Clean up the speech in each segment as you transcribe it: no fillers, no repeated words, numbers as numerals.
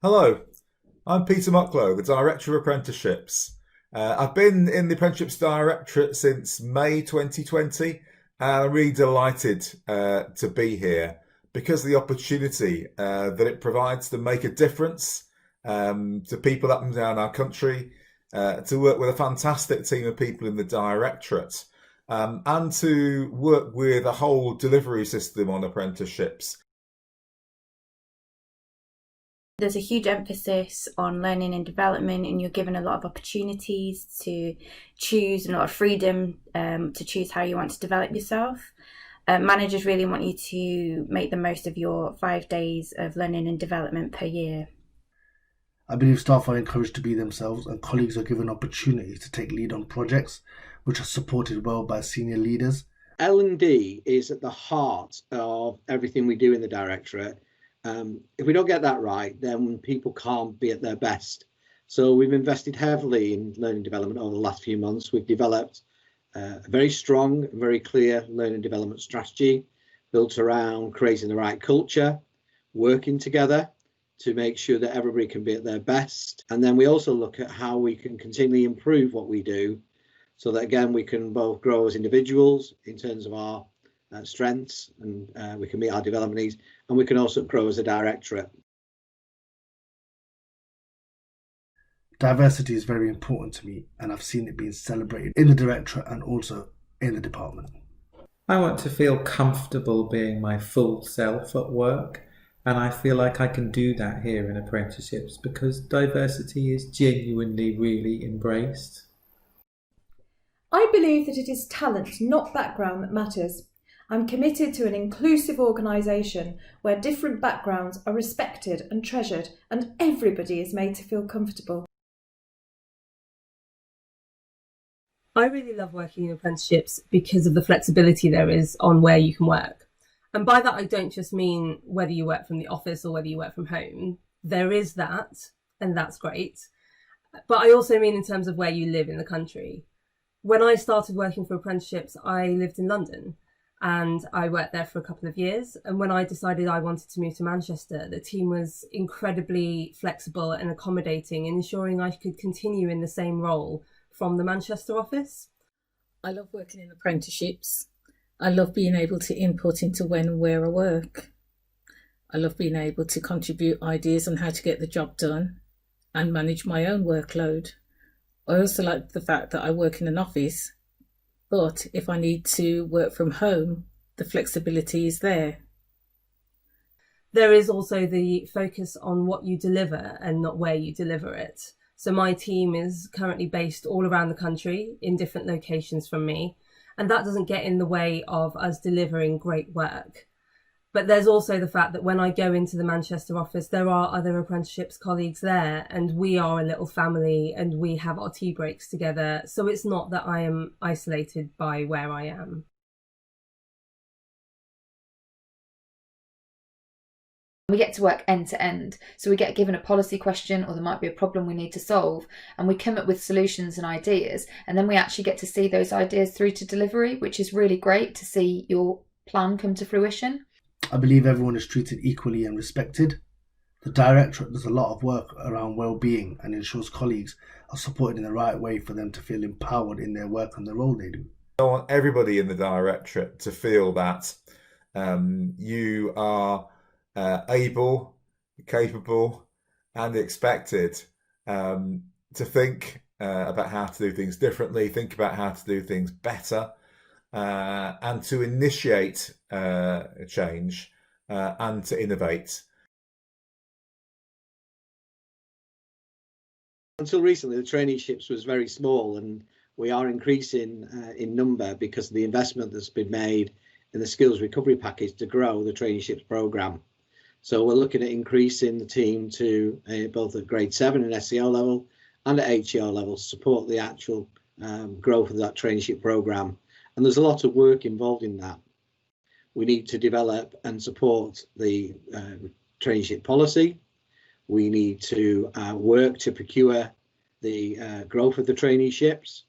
Hello, I'm Peter Mucklow, the Director of Apprenticeships. I've been in the Apprenticeships Directorate since May 2020, and I'm really delighted to be here because of the opportunity that it provides to make a difference to people up and down our country, to work with a fantastic team of people in the Directorate, and to work with a whole delivery system on apprenticeships. There's a huge emphasis on learning and development, and you're given a lot of opportunities to choose and a lot of freedom to choose how you want to develop yourself. Managers really want you to make the most of your 5 days of learning and development per year. I believe staff are encouraged to be themselves and colleagues are given opportunities to take lead on projects which are supported well by senior leaders. L&D is at the heart of everything we do in the Directorate. If we don't get that right, then people can't be at their best. So we've invested heavily in learning development over the last few months. We've developed a very strong, very clear learning development strategy built around creating the right culture, working together to make sure that everybody can be at their best. And then we also look at how we can continually improve what we do so that, again, we can both grow as individuals in terms of our strengths and we can meet our development needs, and we can also grow as a directorate. Diversity is very important to me, and I've seen it being celebrated in the directorate and also in the department. I want to feel comfortable being my full self at work, and I feel like I can do that here in apprenticeships because diversity is genuinely really embraced. I believe that it is talent, not background, that matters. I'm committed to an inclusive organisation where different backgrounds are respected and treasured and everybody is made to feel comfortable. I really love working in apprenticeships because of the flexibility there is on where you can work. And by that, I don't just mean whether you work from the office or whether you work from home. There is that, and that's great. But I also mean in terms of where you live in the country. When I started working for apprenticeships, I lived in London. And I worked there for a couple of years. And when I decided I wanted to move to Manchester, the team was incredibly flexible and accommodating in ensuring I could continue in the same role from the Manchester office. I love working in apprenticeships. I love being able to input into when and where I work. I love being able to contribute ideas on how to get the job done and manage my own workload. I also like the fact that I work in an office, but if I need to work from home, the flexibility is there. There is also the focus on what you deliver and not where you deliver it. So my team is currently based all around the country in different locations from me, and that doesn't get in the way of us delivering great work. But there's also the fact that when I go into the Manchester office, there are other apprenticeships colleagues there, and we are a little family and we have our tea breaks together. So it's not that I am isolated by where I am. We get to work end to end. So we get given a policy question, or there might be a problem we need to solve, and we come up with solutions and ideas, and then we actually get to see those ideas through to delivery, which is really great to see your plan come to fruition. I believe everyone is treated equally and respected. The Directorate does a lot of work around well-being and ensures colleagues are supported in the right way for them to feel empowered in their work and the role they do. I want everybody in the Directorate to feel that you are able, capable and expected to think about how to do things differently, think about how to do things better, and to initiate change and to innovate. Until recently, the traineeships was very small, and we are increasing in number because of the investment that's been made in the skills recovery package to grow the traineeships programme. So we're looking at increasing the team to both at grade 7 and SEO level and at HEO level to support the actual growth of that traineeship programme. And there's a lot of work involved in that. We need to develop and support the traineeship policy. We need to work to procure the growth of the traineeships.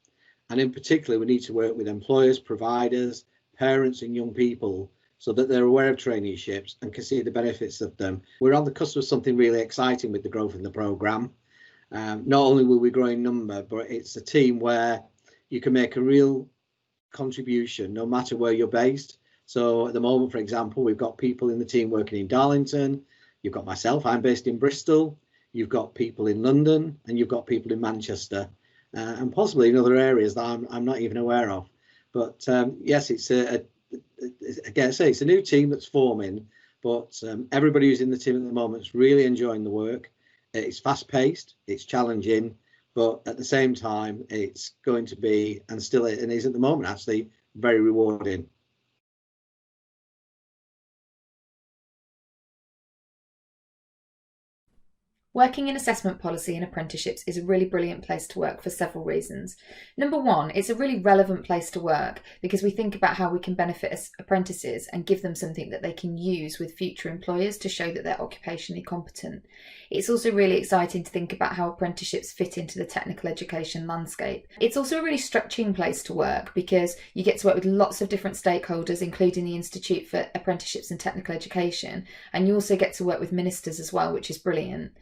And in particular, we need to work with employers, providers, parents and young people so that they're aware of traineeships and can see the benefits of them. We're on the cusp of something really exciting with the growth in the programme. Not only will we grow in number, but it's a team where you can make a real contribution no matter where you're based. So at the moment, for example, we've got people in the team working in Darlington. You've got myself, I'm based in Bristol. You've got people in London, and you've got people in Manchester, and possibly in other areas that I'm not even aware of. But yes, it's again, I say it's a new team that's forming, but everybody who's in the team at the moment is really enjoying the work. It's fast paced, it's challenging, but at the same time, it's going to be, and still it is at the moment, actually very rewarding. Working in assessment policy and apprenticeships is a really brilliant place to work for several reasons. Number one, it's a really relevant place to work because we think about how we can benefit apprentices and give them something that they can use with future employers to show that they're occupationally competent. It's also really exciting to think about how apprenticeships fit into the technical education landscape. It's also a really stretching place to work because you get to work with lots of different stakeholders, including the Institute for Apprenticeships and Technical Education, and you also get to work with ministers as well, which is brilliant.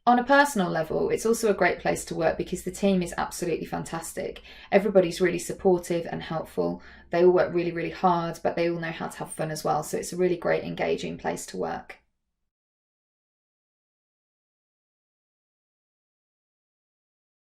On a personal level, it's also a great place to work because the team is absolutely fantastic. Everybody's really supportive and helpful. They all work really, really hard, but they all know how to have fun as well. So it's a really great, engaging place to work.